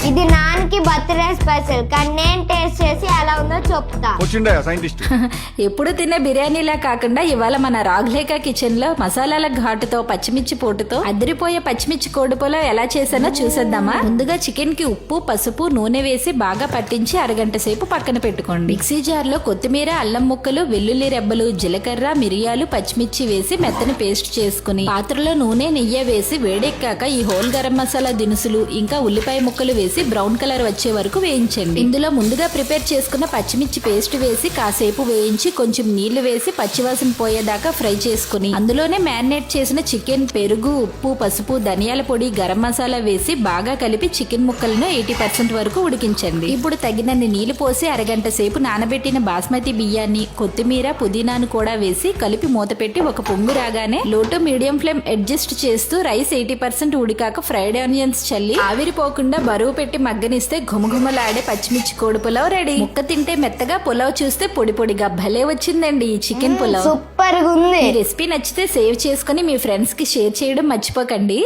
ఇది నాన్నకి birthday special, కానీ నేను టేస్ట్ చేసి ఎలా ఉందో చెప్తా. సైంటిస్ట్ ఎప్పుడు తినే బిర్యానీలా కాకుండా ఇవాళ మన రాఘులేఖ కిచెన్ లో మసాలాల ఘాటుతో పచ్చిమిర్చి పోటుతో అదిరిపోయే పచ్చిమిర్చి కోడిపోలో ఎలా చేసానో చూసేద్దామా. ముందుగా చికెన్ కి ఉప్పు, పసుపు, నూనె వేసి బాగా పట్టించి అరగంట సేపు పక్కన పెట్టుకోండి. మిక్సీ జార్ లో కొత్తిమీర, అల్లం ముక్కలు, వెల్లుల్లి రెబ్బలు, జీలకర్ర, మిరియాలు, పచ్చిమిర్చి వేసి మెత్తని పేస్ట్ చేసుకుని పాత్రలో నూనె, నెయ్యి వేసి వేడెక్కాక ఈ హోల్ గరం మసాలా దినుసులు ఇంకా ఉల్లిపాయ ముక్కలు వేసి బ్రౌన్ కలర్ వచ్చే వరకు వేయించండి. ఇందులో ముందుగా ప్రిపేర్ చేసుకున్న పచ్చిమిర్చి పేస్ట్ వేసి కాసేపు వేయించి కొంచెం నీళ్లు వేసి పచ్చివాసన పోయేదాకా ఫ్రై చేసుకుని అందులోనే మ్యారినేట్ చేసిన చికెన్, పెరుగు, ఉప్పు, పసుపు, ధనియాల పొడి, గరం మసాలా వేసి బాగా కలిపి చికెన్ ముక్కలను 80% వరకు ఉడికించండి. ఇప్పుడు తగినన్ని నీళ్లు పోసి అరగంట సేపు నానబెట్టిన బాస్మతి బియ్యాన్ని, కొత్తిమీర, పుదీనాను కూడా వేసి కలిపి మూత పెట్టి ఒక పొంగు రాగానే లో టు మీడియం ఫ్లేమ్ అడ్జస్ట్ చేస్తూ రైస్ 80% ఉడికాక ఫ్రైడ్ ఆనియన్స్ చల్లి ఆవిరిపోకుండా బరువు పెట్టి మగ్గనిస్తే ఘుమఘుమలాడే పచ్చిమిర్చి కోడి పులావ్ రెడీ. ముక్క తింటే మెత్తగా, పులావ్ చూస్తే పొడి పొడిగా భలే వచ్చిందండి ఈ చికెన్ పులావ్. సూపర్ గా ఉంది. ఈ రెసిపీ నచ్చితే సేవ్ చేసుకుని మీ ఫ్రెండ్స్ కి షేర్ చేయడం మర్చిపోకండి.